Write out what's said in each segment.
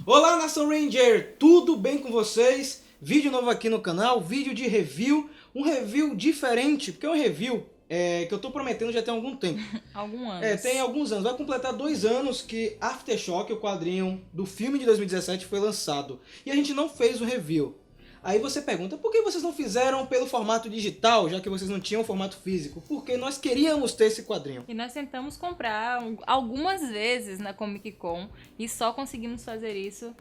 Olá, Nação Ranger! Tudo bem com vocês? Vídeo novo aqui no canal, vídeo de review. Um review diferente, porque é um review que eu tô prometendo já tem algum tempo. Tem alguns anos. Vai completar 2 anos que Aftershock, o quadrinho do filme de 2017, foi lançado. E a gente não fez o review. Aí você pergunta, por que vocês não fizeram pelo formato digital, já que vocês não tinham formato físico? Porque nós queríamos ter esse quadrinho. E nós tentamos comprar algumas vezes na Comic Con e só conseguimos fazer isso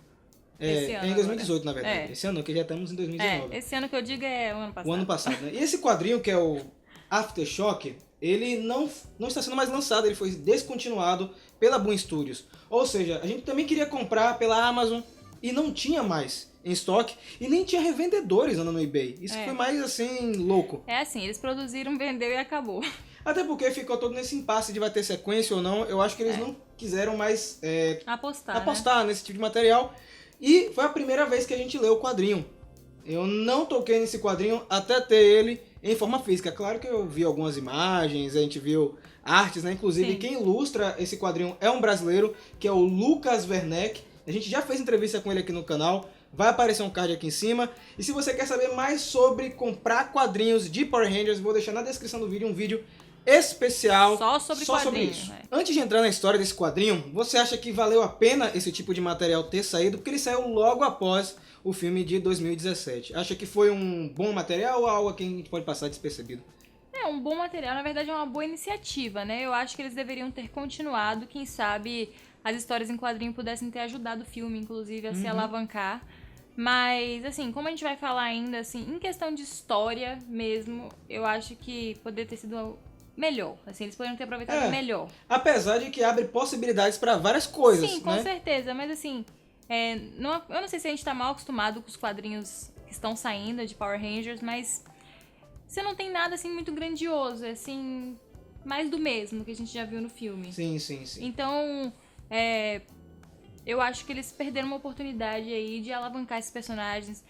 esse ano. Em 2018, agora. Na verdade. Esse ano, que já estamos em 2019. Esse ano que eu digo é o ano passado. O ano passado, né? E esse quadrinho, que é o Aftershock, ele não está sendo mais lançado, ele foi descontinuado pela Boom Studios. Ou seja, a gente também queria comprar pela Amazon e não tinha mais em estoque e nem tinha revendedores andando no eBay. Isso foi mais assim, louco. É assim, eles produziram, vendeu e acabou. Até porque ficou todo nesse impasse de vai ter sequência ou não. Eu acho que eles não quiseram mais apostar nesse tipo de material. E foi a primeira vez que a gente leu o quadrinho. Eu não toquei nesse quadrinho até ter ele em forma física. Claro que eu vi algumas imagens, a gente viu artes, né? Inclusive, quem ilustra esse quadrinho é um brasileiro, que é o Lucas Werneck. A gente já fez entrevista com ele aqui no canal. Vai aparecer um card aqui em cima. E se você quer saber mais sobre comprar quadrinhos de Power Rangers, vou deixar na descrição do vídeo um vídeo especial só sobre isso. Antes de entrar na história desse quadrinho, você acha que valeu a pena esse tipo de material ter saído? Porque ele saiu logo após o filme de 2017. Acha que foi um bom material ou algo que a gente pode passar despercebido? É um bom material, na verdade é uma boa iniciativa, né? Eu acho que eles deveriam ter continuado, quem sabe as histórias em quadrinho pudessem ter ajudado o filme, inclusive, a se alavancar. Mas, assim, como a gente vai falar ainda, assim, em questão de história mesmo, eu acho que poderia ter sido melhor. Assim, eles poderiam ter aproveitado melhor. Apesar de que abre possibilidades para várias coisas, sim, com certeza. Mas, assim, eu não sei se a gente tá mal acostumado com os quadrinhos que estão saindo de Power Rangers, mas você não tem nada, assim, muito grandioso. É, assim, mais do mesmo que a gente já viu no filme. Sim. Então, eu acho que eles perderam uma oportunidade aí de alavancar esses personagens,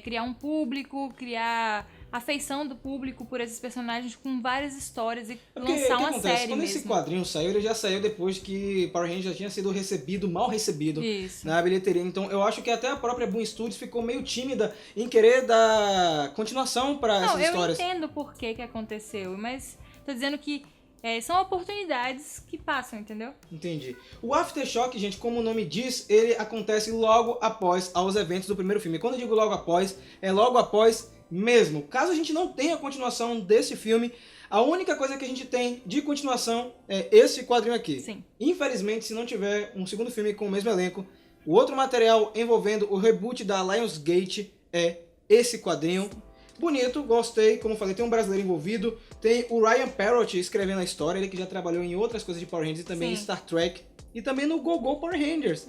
criar um público, criar afeição do público por esses personagens com várias histórias e lançar uma série Quando mesmo. esse quadrinho saiu, ele já saiu depois que Power Rangers já tinha sido mal recebido na bilheteria. Então eu acho que até a própria Boom Studios ficou meio tímida em querer dar continuação para essas histórias. Eu entendo por que aconteceu, mas tô dizendo que são oportunidades que passam, entendeu? Entendi. O Aftershock, gente, como o nome diz, ele acontece logo após aos eventos do primeiro filme. Quando eu digo logo após, é logo após mesmo. Caso a gente não tenha continuação desse filme, a única coisa que a gente tem de continuação é esse quadrinho aqui. Sim. Infelizmente, se não tiver um segundo filme com o mesmo elenco, o outro material envolvendo o reboot da Lionsgate é esse quadrinho. Bonito, gostei, como eu falei, tem um brasileiro envolvido, tem o Ryan Parrott escrevendo a história, ele que já trabalhou em outras coisas de Power Rangers e também em Star Trek, e também no Go-Go Power Rangers.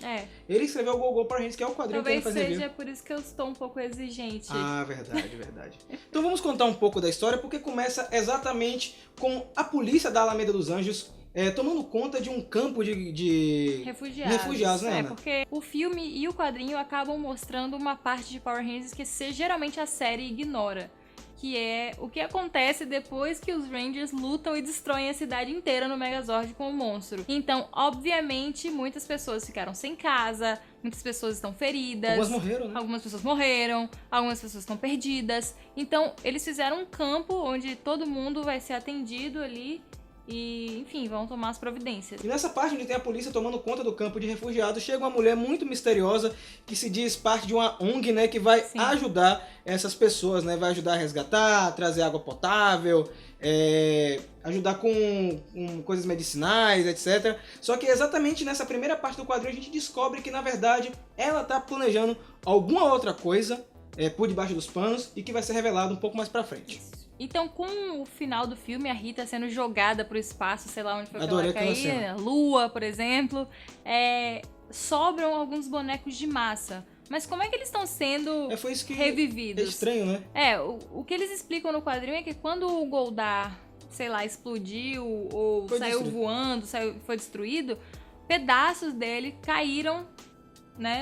Ele escreveu o Go-Go Power Rangers, que é o quadrinho que ele faz review. Talvez seja por isso que eu estou um pouco exigente. Ah, verdade. Então vamos contar um pouco da história, porque começa exatamente com a polícia da Alameda dos Anjos tomando conta de um campo de refugiados, né, Ana? Porque o filme e o quadrinho acabam mostrando uma parte de Power Rangers que geralmente a série ignora. Que é o que acontece depois que os Rangers lutam e destroem a cidade inteira no Megazord com o monstro. Então, obviamente, muitas pessoas ficaram sem casa, muitas pessoas estão feridas. Algumas morreram, né? Algumas pessoas morreram, algumas pessoas estão perdidas. Então, eles fizeram um campo onde todo mundo vai ser atendido ali. E, enfim, vão tomar as providências. E nessa parte onde tem a polícia tomando conta do campo de refugiados, chega uma mulher muito misteriosa que se diz parte de uma ONG, né, que vai ajudar essas pessoas, né, vai ajudar a resgatar, trazer água potável, ajudar com coisas medicinais, etc. Só que exatamente nessa primeira parte do quadrinho a gente descobre que, na verdade, ela tá planejando alguma outra coisa por debaixo dos panos e que vai ser revelado um pouco mais pra frente. Então, com o final do filme, a Rita sendo jogada pro espaço, sei lá onde foi que ela caiu, Lua, por exemplo, sobram alguns bonecos de massa. Mas como é que eles estão sendo revividos? É estranho, né? O que eles explicam no quadrinho é que quando o Goldar, sei lá, explodiu ou saiu voando, foi destruído, pedaços dele caíram, né,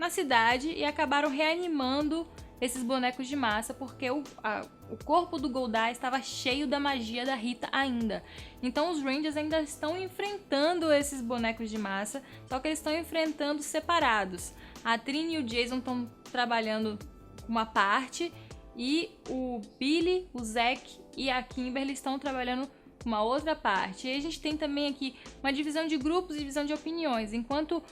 na cidade e acabaram reanimando esses bonecos de massa, porque o corpo do Goldar estava cheio da magia da Rita ainda. Então os Rangers ainda estão enfrentando esses bonecos de massa, só que eles estão enfrentando separados. A Trini e o Jason estão trabalhando uma parte, e o Billy, o Zack e a Kimberly estão trabalhando uma outra parte. E a gente tem também aqui uma divisão de grupos e divisão de opiniões. Enquanto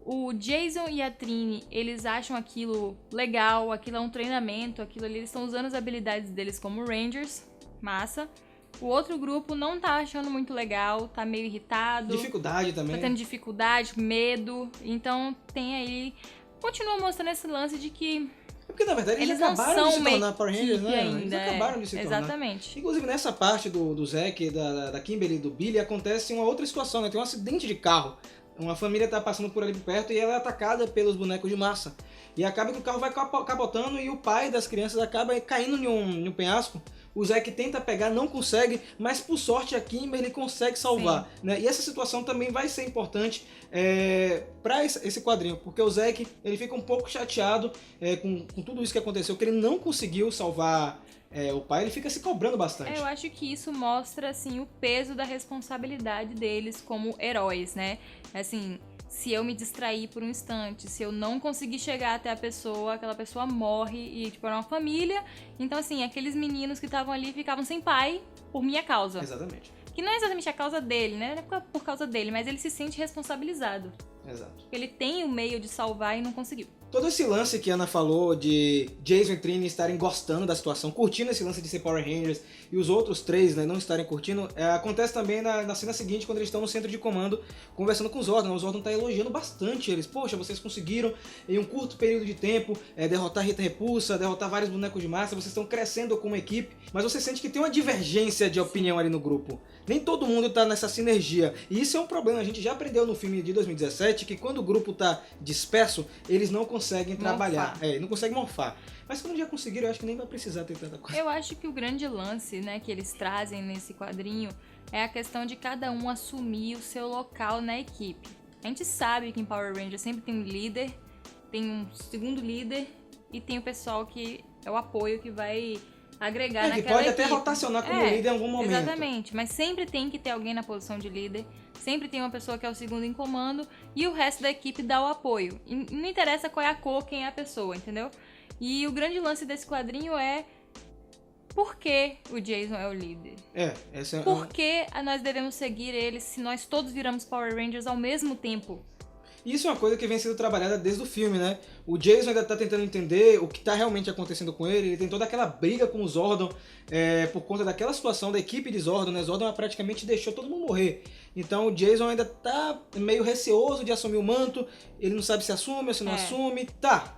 o Jason e a Trini, eles acham aquilo legal, aquilo é um treinamento, aquilo ali, eles estão usando as habilidades deles como Rangers, massa. O outro grupo não tá achando muito legal, tá meio irritado. Dificuldade também. Tá tendo dificuldade, medo. Então tem aí... Continua mostrando esse lance de que... Porque, na verdade, eles acabaram de se tornar Power Rangers, né? Ainda, eles acabaram de se tornar. Exatamente. Inclusive, nessa parte do Zack, da Kimberly e do Billy, acontece uma outra situação, né? Tem um acidente de carro. Uma família tá passando por ali perto e ela é atacada pelos bonecos de massa. E acaba que o carro vai capotando e o pai das crianças acaba caindo em um penhasco. O Zack tenta pegar, não consegue, mas por sorte a Kimberly consegue salvar. Né? E essa situação também vai ser importante para esse quadrinho, porque o Zack ele fica um pouco chateado com tudo isso que aconteceu, que ele não conseguiu salvar o pai, ele fica se cobrando bastante. Eu acho que isso mostra assim, o peso da responsabilidade deles como heróis, né? Assim, se eu me distrair por um instante, se eu não conseguir chegar até a pessoa, aquela pessoa morre e, tipo, era uma família. Então, assim, aqueles meninos que estavam ali ficavam sem pai por minha causa. Exatamente. Que não é exatamente a causa dele, né? Não é por causa dele, mas ele se sente responsabilizado. Exato. Ele tem o meio de salvar e não conseguiu. Todo esse lance que a Ana falou de Jason e Trini estarem gostando da situação, curtindo esse lance de ser Power Rangers, e os outros três, né, não estarem curtindo, acontece também na cena seguinte, quando eles estão no centro de comando conversando com o Zordon. O Zordon tá elogiando bastante eles. Poxa, vocês conseguiram em um curto período de tempo derrotar Rita Repulsa, derrotar vários bonecos de massa, vocês estão crescendo como equipe, mas você sente que tem uma divergência de opinião ali no grupo. Nem todo mundo tá nessa sinergia, e isso é um problema. A gente já aprendeu no filme de 2017 que quando o grupo tá disperso, eles não conseguem trabalhar, não conseguem morfar. Mas quando já conseguiram, eu acho que nem vai precisar ter tanta coisa. Eu acho que o grande lance, né, que eles trazem nesse quadrinho é a questão de cada um assumir o seu local na equipe. A gente sabe que em Power Rangers sempre tem um líder, tem um segundo líder e tem o pessoal que é o apoio que vai agregar naquela equipe. Que pode até rotacionar como líder em algum momento. Exatamente, mas sempre tem que ter alguém na posição de líder, sempre tem uma pessoa que é o segundo em comando e o resto da equipe dá o apoio. E não interessa qual é a cor, quem é a pessoa, entendeu? E o grande lance desse quadrinho é por que o Jason é o líder? Por que nós devemos seguir ele se nós todos viramos Power Rangers ao mesmo tempo? Isso é uma coisa que vem sendo trabalhada desde o filme, né? O Jason ainda tá tentando entender o que tá realmente acontecendo com ele. Ele tem toda aquela briga com o Zordon por conta daquela situação da equipe de Zordon, né? Zordon praticamente deixou todo mundo morrer. Então o Jason ainda tá meio receoso de assumir o manto. Ele não sabe se assume ou se não assume. Tá.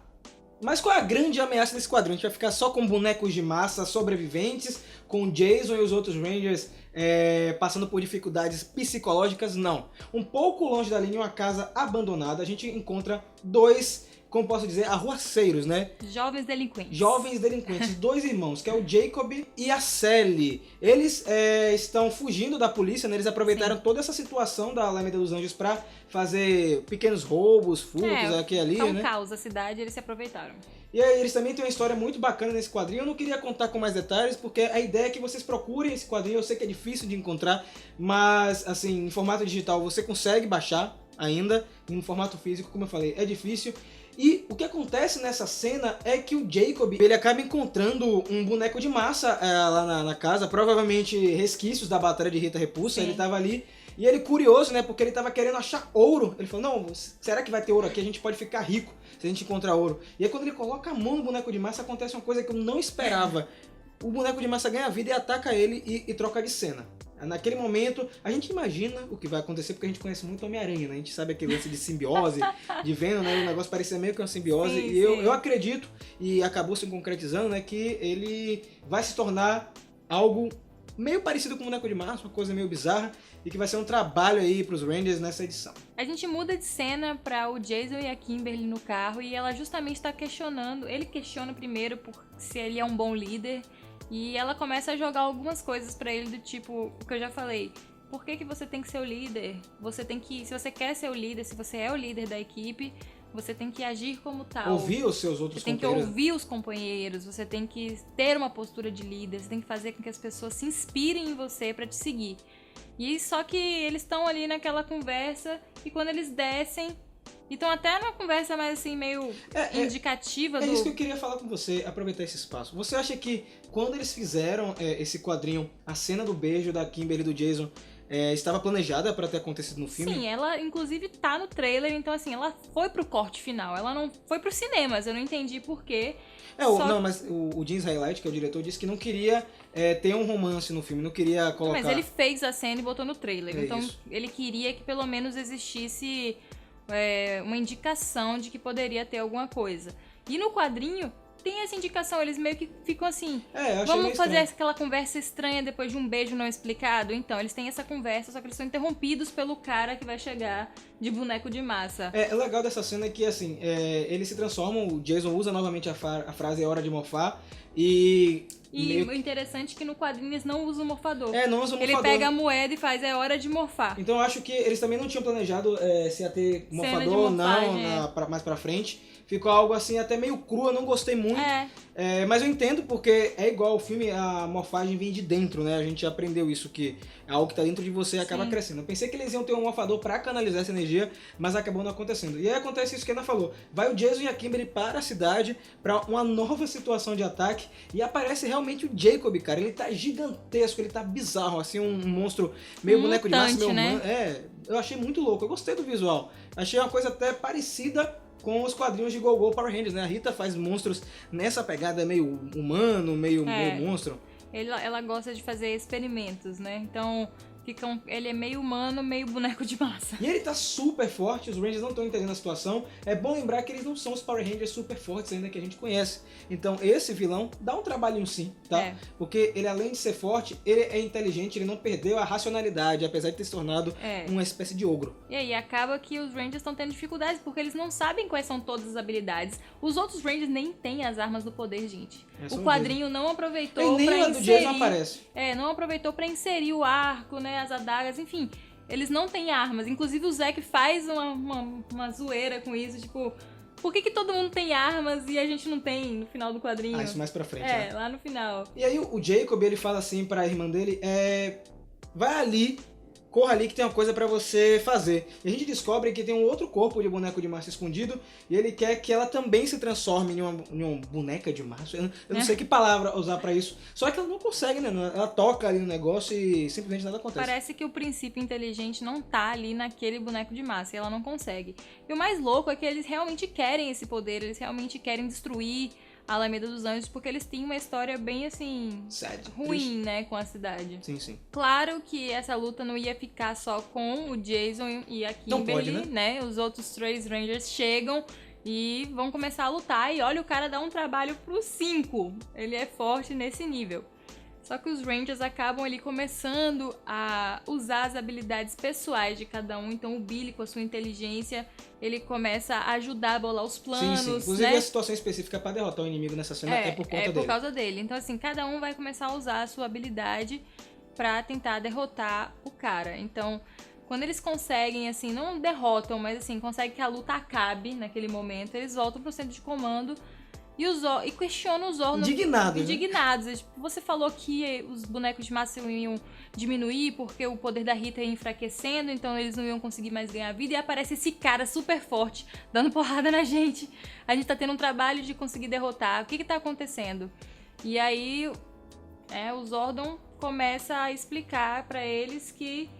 Mas qual é a grande ameaça desse quadrinho? A gente vai ficar só com bonecos de massa sobreviventes, com o Jason e os outros Rangers passando por dificuldades psicológicas? Não. Um pouco longe da linha, em uma casa abandonada, a gente encontra dois, como posso dizer, arruaceiros, né? Jovens delinquentes. Jovens delinquentes, dois irmãos, que é o Jacob e a Sally. Eles estão fugindo da polícia, né? Eles aproveitaram toda essa situação da Alameda dos Anjos pra fazer pequenos roubos, furtos aqui e ali, né? Tá um caos a cidade, eles se aproveitaram. E aí eles também têm uma história muito bacana nesse quadrinho. Eu não queria contar com mais detalhes, porque a ideia é que vocês procurem esse quadrinho. Eu sei que é difícil de encontrar, mas assim, em formato digital você consegue baixar ainda. Em formato físico, como eu falei, é difícil. E o que acontece nessa cena é que o Jacob, ele acaba encontrando um boneco de massa lá na casa, provavelmente resquícios da batalha de Rita Repulsa. Ele tava ali. E ele curioso, né, porque ele tava querendo achar ouro. Ele falou, não, será que vai ter ouro aqui? A gente pode ficar rico se a gente encontrar ouro. E aí quando ele coloca a mão no boneco de massa, acontece uma coisa que eu não esperava. O boneco de massa ganha vida e ataca ele e troca de cena. Naquele momento, a gente imagina o que vai acontecer, porque a gente conhece muito Homem-Aranha, né? A gente sabe aquele lance de simbiose, de Venom, né? O negócio parecia meio que uma simbiose. Sim, e eu acredito, e acabou se concretizando, né? Que ele vai se tornar algo meio parecido com o boneco de massa, uma coisa meio bizarra, e que vai ser um trabalho aí pros Rangers nessa edição. A gente muda de cena pra o Jason e a Kimberly no carro, e ela justamente tá questionando, ele questiona primeiro se ele é um bom líder, e ela começa a jogar algumas coisas pra ele do tipo, o que eu já falei, por que você tem que ser o líder? Você tem que, se você quer ser o líder, se você é o líder da equipe, você tem que agir como tal. Ouvir os seus outros companheiros. Você tem que ouvir os companheiros, você tem que ter uma postura de líder, você tem que fazer com que as pessoas se inspirem em você pra te seguir. E só que eles estão ali naquela conversa e quando eles descem, então até numa conversa mais assim, meio indicativa do... É isso que eu queria falar com você, aproveitar esse espaço. Você acha que quando eles fizeram esse quadrinho, a cena do beijo da Kimberly e do Jason estava planejada para ter acontecido no filme? Sim, ela inclusive tá no trailer, então assim, ela foi pro corte final, ela não foi pros cinemas, eu não entendi por quê. Mas o James Highlight, que é o diretor, disse que não queria ter um romance no filme, não queria colocar... Mas ele fez a cena e botou no trailer, então isso. ele queria que pelo menos existisse uma indicação de que poderia ter alguma coisa. E no quadrinho tem essa indicação, eles meio que ficam assim, vamos fazer aquela conversa estranha depois de um beijo não explicado? Então, eles têm essa conversa, só que eles são interrompidos pelo cara que vai chegar de boneco de massa. O legal dessa cena é que, assim, eles se transformam, o Jason usa novamente a frase "é hora de morfar", e o interessante é que no quadrinho eles não usam o morfador. Não usam o morfador. Ele pega a moeda e faz "é hora de morfar". Então eu acho que eles também não tinham planejado se ia ter morfador ou não, mais pra frente. Ficou algo assim até meio cru, eu não gostei muito. Mas eu entendo porque é igual o filme, a morfagem vem de dentro, né? A gente aprendeu isso, que é algo que tá dentro de você e acaba crescendo. Eu pensei que eles iam ter um morfador pra canalizar essa energia, mas acabou não acontecendo. E aí acontece isso que a Ana falou. Vai o Jason e a Kimberly para a cidade, pra uma nova situação de ataque, e aparece realmente o Jacob, cara. Ele tá gigantesco, ele tá bizarro, assim, um monstro meio boneco de massa, meio humano. Eu achei muito louco, eu gostei do visual. Achei uma coisa até parecida com os quadrinhos de Go-Go Power Rangers, né? A Rita faz monstros nessa pegada meio humano, meio monstro. Ela gosta de fazer experimentos, né? Então, ele é meio humano, meio boneco de massa. E ele tá super forte, os Rangers não estão entendendo a situação. É bom lembrar que eles não são os Power Rangers super fortes ainda que a gente conhece. Então esse vilão dá um trabalhinho sim, tá? Porque ele, além de ser forte, ele é inteligente, ele não perdeu a racionalidade, apesar de ter se tornado uma espécie de ogro. E aí acaba que os Rangers estão tendo dificuldades, porque eles não sabem quais são todas as habilidades. Os outros Rangers nem têm as armas do poder, gente. O quadrinho não aproveitou pra inserir... do Jason aparece. Não aproveitou pra inserir o arco, né? As adagas, enfim, eles não têm armas. Inclusive o Zack faz uma zoeira com isso, tipo, por que todo mundo tem armas e a gente não tem no final do quadrinho? Isso mais pra frente, né? Lá no final. E aí o Jacob, ele fala assim pra irmã dele, vai ali, corra ali que tem uma coisa pra você fazer. E a gente descobre que tem um outro corpo de boneco de massa escondido e ele quer que ela também se transforme em uma boneca de massa. Eu não sei que palavra usar pra isso. Só que ela não consegue, né? Ela toca ali no negócio e simplesmente nada acontece. Parece que o princípio inteligente não tá ali naquele boneco de massa e ela não consegue. E o mais louco é que eles realmente querem esse poder, eles realmente querem destruir a Alameda dos Anjos, porque eles têm uma história bem, assim, ruim, né, com a cidade. Sim, sim. Claro que essa luta não ia ficar só com o Jason e a Kimberly, não pode, né? Os outros três Rangers chegam e vão começar a lutar, e olha, o cara dá um trabalho pros 5. Ele é forte nesse nível. Só que os Rangers acabam ali começando a usar as habilidades pessoais de cada um. Então o Billy, com a sua inteligência, ele começa a ajudar a bolar os planos. Sim. Inclusive, né? A situação específica para derrotar o inimigo nessa cena é por conta dele. É por causa dele. Então, assim, cada um vai começar a usar a sua habilidade pra tentar derrotar o cara. Então, quando eles conseguem, assim, não derrotam, mas assim, conseguem que a luta acabe naquele momento, eles voltam pro centro de comando e questionam os Zordon. Indignados. Né? Tipo, você falou que os bonecos de massa iam diminuir porque o poder da Rita ia enfraquecendo, então eles não iam conseguir mais ganhar vida. E aparece esse cara super forte, dando porrada na gente. A gente tá tendo um trabalho de conseguir derrotar. O que tá acontecendo? E aí, o Zordon começa a explicar pra eles que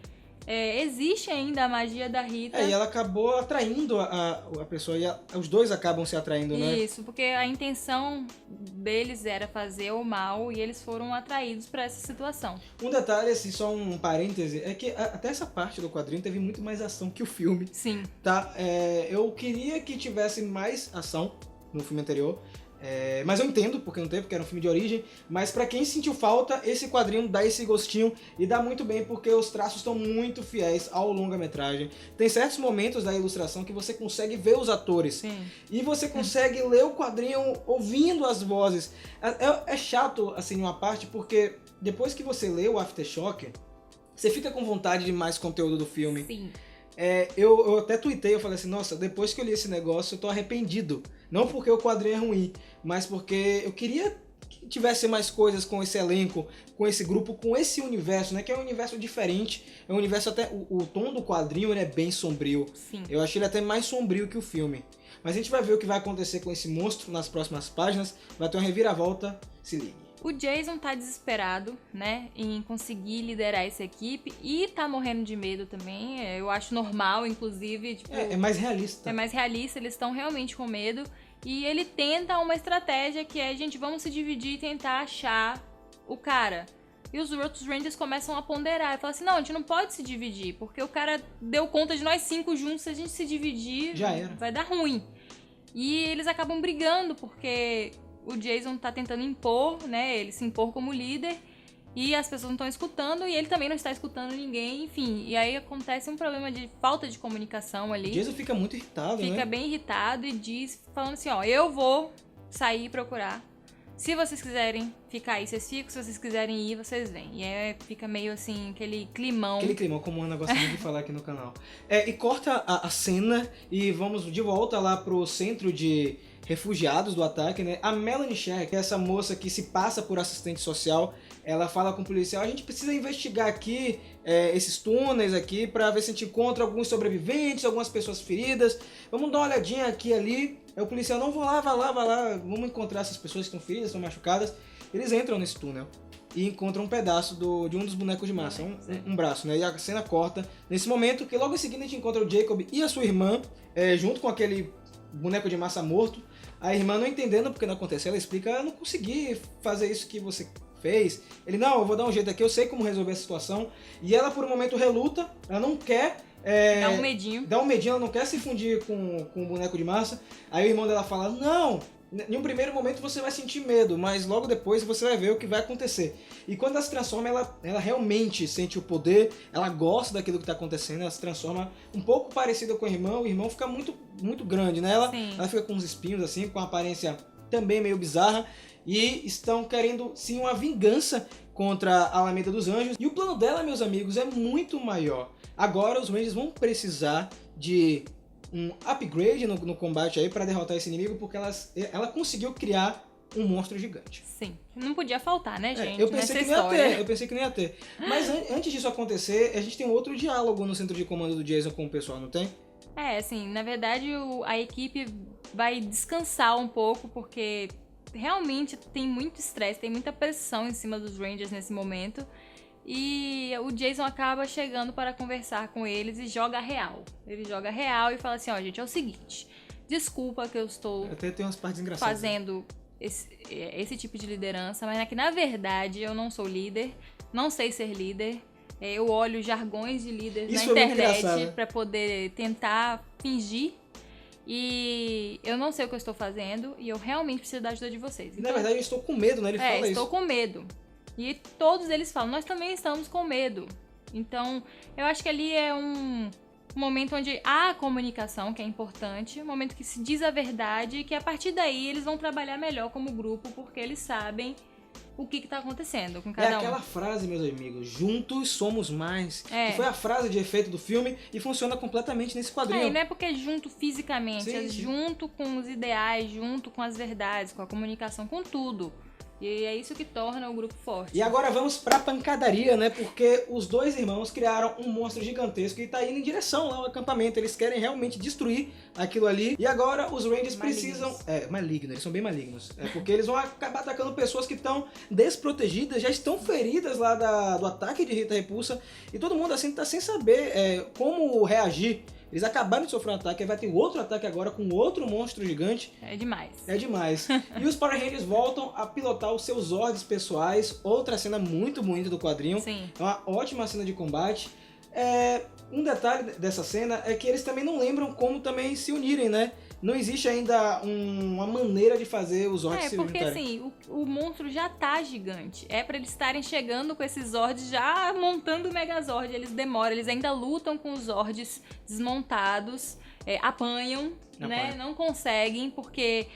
existe ainda a magia da Rita. E ela acabou atraindo a pessoa, e os dois acabam se atraindo, né? Isso, porque a intenção deles era fazer o mal e eles foram atraídos pra essa situação. Um detalhe, assim, só um parêntese, é que até essa parte do quadrinho teve muito mais ação que o filme. Sim. Tá? Eu queria que tivesse mais ação no filme anterior. Mas eu entendo porque não teve, porque era um filme de origem. Mas pra quem sentiu falta, esse quadrinho dá esse gostinho e dá muito bem porque os traços estão muito fiéis ao longa-metragem. Tem certos momentos da ilustração que você consegue ver os atores. Sim. E você consegue ler o quadrinho ouvindo as vozes. É chato, assim, uma parte, porque depois que você lê o Aftershock, você fica com vontade de mais conteúdo do filme. Sim. Eu até tuitei, eu falei assim, nossa, depois que eu li esse negócio eu tô arrependido. Não porque o quadrinho é ruim, mas porque eu queria que tivesse mais coisas com esse elenco, com esse grupo, com esse universo, né? Que é um universo diferente, é um universo até... O tom do quadrinho ele é bem sombrio. Sim. Eu achei ele até mais sombrio que o filme. Mas a gente vai ver o que vai acontecer com esse monstro nas próximas páginas, vai ter uma reviravolta, se ligue. O Jason tá desesperado, né, em conseguir liderar essa equipe e tá morrendo de medo também. Eu acho normal, inclusive. Tipo, é mais realista. É mais realista, eles estão realmente com medo. E ele tenta uma estratégia que é, gente, vamos se dividir e tentar achar o cara. E os outros Rangers começam a ponderar. E falam assim, não, a gente não pode se dividir, porque o cara deu conta de nós 5 juntos, se a gente se dividir, já era. Vai dar ruim. E eles acabam brigando, porque o Jason tá tentando impor, né, ele se impor como líder, e as pessoas não estão escutando, e ele também não está escutando ninguém, enfim. E aí acontece um problema de falta de comunicação ali. O Jason fica muito irritado, né? Fica bem irritado e diz, falando assim, ó, eu vou sair e procurar. Se vocês quiserem ficar aí, vocês ficam. Se vocês quiserem ir, vocês vêm. E aí fica meio assim, aquele climão. Aquele climão, como o Ana gosta muito de falar aqui no canal. E corta a cena e vamos de volta lá pro centro de refugiados do ataque, né? A Melanie Sher, que é essa moça que se passa por assistente social, ela fala com o policial, a gente precisa investigar aqui esses túneis aqui pra ver se a gente encontra alguns sobreviventes, algumas pessoas feridas. Vamos dar uma olhadinha aqui e ali. Aí o policial, não, vai lá, vamos encontrar essas pessoas que estão feridas, estão machucadas. Eles entram nesse túnel e encontram um pedaço de um dos bonecos de massa, um braço, né? E a cena corta nesse momento, que logo em seguida a gente encontra o Jacob e a sua irmã, junto com aquele boneco de massa morto. A irmã não entendendo porque não aconteceu, ela explica, eu não consegui fazer isso que você fez. Ele, não, eu vou dar um jeito aqui, eu sei como resolver a situação. E ela por um momento reluta, ela não quer... Dá um medinho. Dá um medinho, ela não quer se fundir com o boneco de massa. Aí o irmão dela fala, não, em um primeiro momento você vai sentir medo, mas logo depois você vai ver o que vai acontecer. E quando ela se transforma, ela realmente sente o poder, ela gosta daquilo que está acontecendo, ela se transforma um pouco parecida com o irmão fica muito, muito grande, né? Ela fica com uns espinhos assim, com uma aparência também meio bizarra, e estão querendo sim uma vingança contra a Alameda dos Anjos. E o plano dela, meus amigos, é muito maior. Agora os Rangers vão precisar de um upgrade no combate aí para derrotar esse inimigo, porque ela conseguiu criar um monstro gigante. Sim, não podia faltar, né, gente? Eu pensei que não ia ter. Mas antes disso acontecer, a gente tem um outro diálogo no centro de comando do Jason com o pessoal, não tem? Assim, na verdade a equipe vai descansar um pouco, porque realmente tem muito estresse, tem muita pressão em cima dos Rangers nesse momento. E o Jason acaba chegando para conversar com eles e joga real. Ele joga real e fala assim, ó, gente, é o seguinte, desculpa que eu estou até tem umas partes engraçadas, fazendo esse tipo de liderança, mas é que na verdade eu não sou líder, não sei ser líder. Eu olho jargões de líder na internet para poder tentar fingir. E eu não sei o que eu estou fazendo e eu realmente preciso da ajuda de vocês. Então, na verdade eu estou com medo, né? Ele fala isso. Estou com medo. E todos eles falam, nós também estamos com medo. Então, eu acho que ali é um momento onde há comunicação, que é importante, um momento que se diz a verdade e que a partir daí eles vão trabalhar melhor como grupo, porque eles sabem o que está acontecendo com cada um. É aquela frase, meus amigos, juntos somos mais. Que foi a frase de efeito do filme e funciona completamente nesse quadrinho. E não é porque é junto fisicamente, é junto com os ideais, junto com as verdades, com a comunicação, com tudo. E é isso que torna o grupo forte. E agora vamos pra pancadaria, né? Porque os dois irmãos criaram um monstro gigantesco e tá indo em direção lá ao acampamento. Eles querem realmente destruir aquilo ali. E agora os Rangers precisam... malignos, eles são bem malignos. Porque eles vão acabar atacando pessoas que estão desprotegidas, já estão feridas lá do ataque de Rita Repulsa. E todo mundo assim tá sem saber como reagir. Eles acabaram de sofrer um ataque, aí vai ter outro ataque agora com outro monstro gigante. É demais. É demais. E os Power Rangers voltam a pilotar os seus Zords pessoais. Outra cena muito bonita do quadrinho. Sim. É uma ótima cena de combate. Um detalhe dessa cena é que eles também não lembram como também se unirem, né? Não existe ainda uma maneira de fazer os Zords se porque juntarem. assim, o monstro já tá gigante. É pra eles estarem chegando com esses Zords já montando o Megazord. Eles demoram, eles ainda lutam com os Zords desmontados, apanham, né? Não conseguem, porque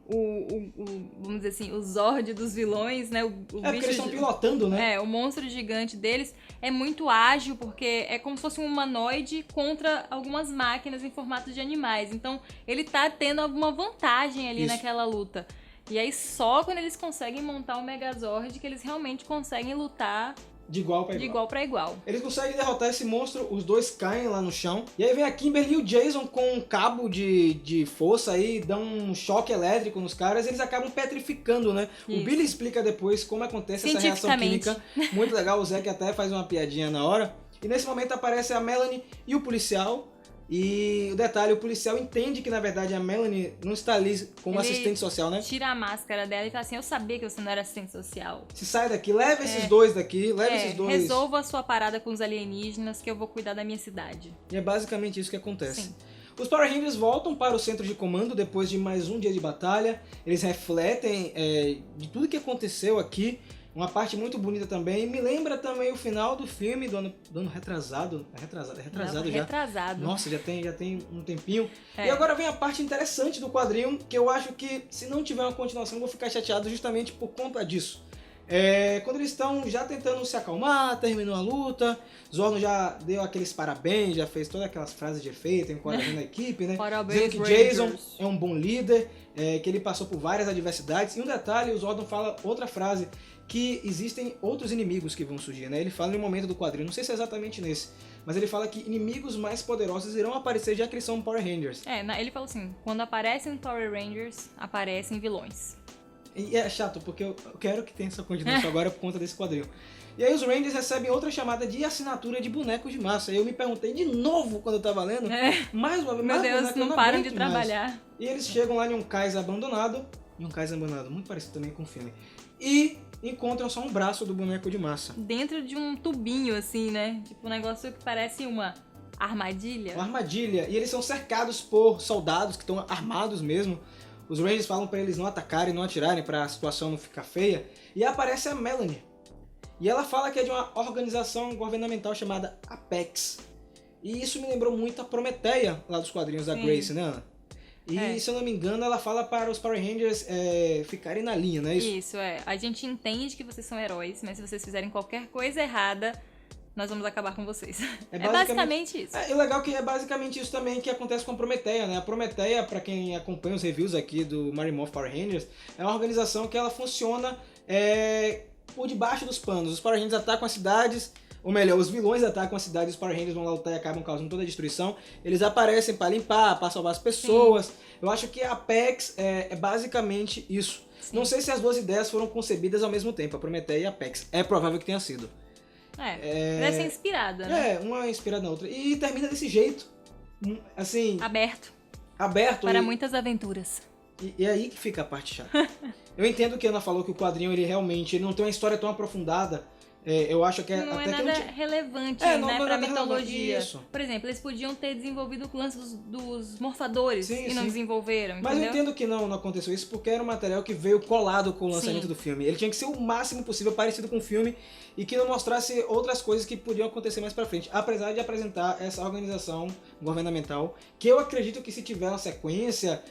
vamos dizer assim, o Zord dos vilões, né? Porque eles estão pilotando, né? O monstro gigante deles é muito ágil, porque é como se fosse um humanoide contra algumas máquinas em formato de animais. Então, ele tá tendo alguma vantagem ali naquela luta. E aí, só quando eles conseguem montar o Megazord que eles realmente conseguem lutar de igual pra igual. Eles conseguem derrotar esse monstro, os dois caem lá no chão. E aí vem a Kimberly e o Jason com um cabo de força aí, dão um choque elétrico nos caras e eles acabam petrificando, né? Isso. O Billy explica depois como acontece essa reação química. Muito legal, o Zack até faz uma piadinha na hora. E nesse momento aparece a Melanie e o policial. E o detalhe, o policial entende que na verdade a Melanie não está ali como assistente social, né? Tira a máscara dela e fala assim, eu sabia que você não era assistente social. Se sai daqui, leva esses dois daqui, esses dois. Resolva a sua parada com os alienígenas que eu vou cuidar da minha cidade. E é basicamente isso que acontece. Sim. Os Power Rangers voltam para o centro de comando depois de mais um dia de batalha. Eles refletem de tudo que aconteceu aqui. Uma parte muito bonita também. Me lembra também o final do filme do ano retrasado. É retrasado já. Retrasado. Nossa, já tem um tempinho. E agora vem a parte interessante do quadrinho, que eu acho que se não tiver uma continuação eu vou ficar chateado justamente por conta disso. Quando eles estão já tentando se acalmar, terminou a luta, Zordon já deu aqueles parabéns, já fez todas aquelas frases de efeito, enquadrando a equipe, né? Parabéns, dizendo que Jason é um bom líder, que ele passou por várias adversidades. E um detalhe, o Zordon fala outra frase, que existem outros inimigos que vão surgir, né? Ele fala no momento do quadrinho, não sei se é exatamente nesse, mas ele fala que inimigos mais poderosos irão aparecer já que eles são Power Rangers. Ele fala assim, quando aparecem Power Rangers, aparecem vilões. E é chato, porque eu quero que tenha essa continuação agora por conta desse quadrinho. E aí os Rangers recebem outra chamada de assinatura de bonecos de massa. E eu me perguntei de novo quando eu tava lendo, mais uma vez, meu Deus, não param de trabalhar. Mais. E eles chegam lá em um cais abandonado, muito parecido também com o filme. E encontram só um braço do boneco de massa. Dentro de um tubinho, assim, né? Tipo um negócio que parece uma armadilha. Uma armadilha. E eles são cercados por soldados que estão armados mesmo. Os Rangers falam pra eles não atacarem, não atirarem, pra situação não ficar feia. E aparece a Melanie. E ela fala que é de uma organização governamental chamada Apex. E isso me lembrou muito a Prometeia, lá dos quadrinhos da Grace, né, Ana? E, se eu não me engano, ela fala para os Power Rangers ficarem na linha, não é isso? Isso, A gente entende que vocês são heróis, mas se vocês fizerem qualquer coisa errada, nós vamos acabar com vocês. É basicamente isso. E o legal é que é basicamente isso também que acontece com a Prometeia, né? A Prometeia, para quem acompanha os reviews aqui do Mighty Morphin Power Rangers, é uma organização que ela funciona por debaixo dos panos. Os Power Rangers atacam as cidades, ou melhor, os vilões atacam a cidade, os Power Rangers vão lá lutar e acabam causando toda a destruição. Eles aparecem para limpar, para salvar as pessoas. Sim. Eu acho que a Apex é basicamente isso. Sim. Não sei se as duas ideias foram concebidas ao mesmo tempo, a Prometeia e a Apex. É provável que tenha sido. Deve ser inspirada, né? Uma inspirada na outra. E termina desse jeito, assim... Aberto. Para muitas aventuras. E é aí que fica a parte chata. Eu entendo que a Ana falou que o quadrinho, ele realmente não tem uma história tão aprofundada. Eu acho que não até é nada relevante, né, pra mitologia. Isso. Por exemplo, eles podiam ter desenvolvido o lance dos morfadores e não desenvolveram, Mas entendeu? eu entendo que não aconteceu isso porque era um material que veio colado com o lançamento do filme. Ele tinha que ser o máximo possível parecido com o filme e que não mostrasse outras coisas que podiam acontecer mais pra frente. Apesar de apresentar essa organização governamental, que eu acredito que se tiver uma sequência,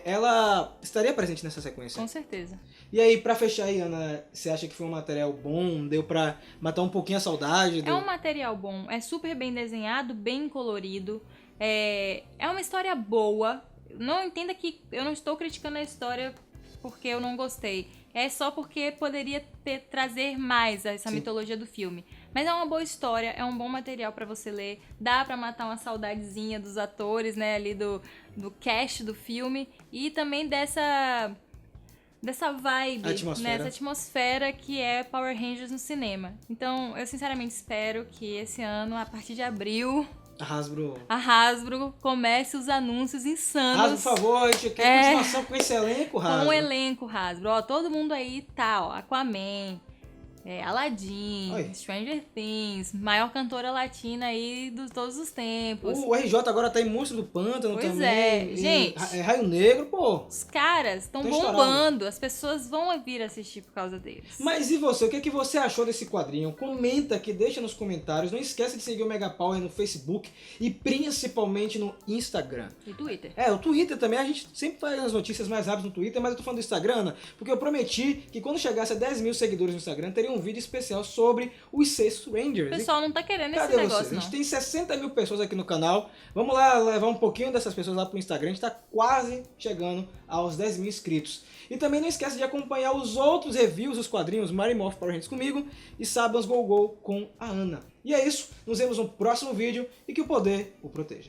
ela estaria presente nessa sequência. Com certeza. E aí, pra fechar aí, Ana, você acha que foi um material bom? Deu pra matar um pouquinho a saudade? É um material bom. É super bem desenhado, bem colorido. É uma história boa. Não entenda que eu não estou criticando a história porque eu não gostei. É só porque poderia trazer mais essa mitologia do filme. Mas é uma boa história, é um bom material pra você ler. Dá pra matar uma saudadezinha dos atores, né, ali do cast do filme. E também dessa vibe, essa atmosfera que é Power Rangers no cinema. Então, eu sinceramente espero que esse ano, a partir de abril, a Hasbro comece os anúncios insanos. Hasbro, por favor, a gente quer continuação com esse elenco, Hasbro. Com o elenco, Hasbro. Todo mundo aí tá, Aquaman, Aladdin, Oi. Stranger Things, maior cantora latina aí de todos os tempos. O RJ agora tá em Monstro do Pântano Pois também. Gente. Raio Negro, pô. Os caras estão bombando. As pessoas vão vir assistir por causa deles. Mas e você? O que é que você achou desse quadrinho? Comenta aqui, deixa nos comentários. Não esqueça de seguir o Mega Power no Facebook e principalmente no Instagram. E Twitter. O Twitter também. A gente sempre faz as notícias mais rápidas no Twitter, mas eu tô falando do Instagram, Ana, porque eu prometi que quando chegasse a 10 mil seguidores no Instagram, teria um vídeo especial sobre os 6 Rangers. O pessoal não tá querendo esse Cadê negócio, você? não. A gente tem 60 mil pessoas aqui no canal. Vamos lá levar um pouquinho dessas pessoas lá pro Instagram. A gente tá quase chegando aos 10 mil inscritos. E também não esquece de acompanhar os outros reviews dos quadrinhos Mighty Morphin Power Rangers comigo e Saban's Go Go com a Ana. E é isso. Nos vemos no próximo vídeo e que o poder o proteja.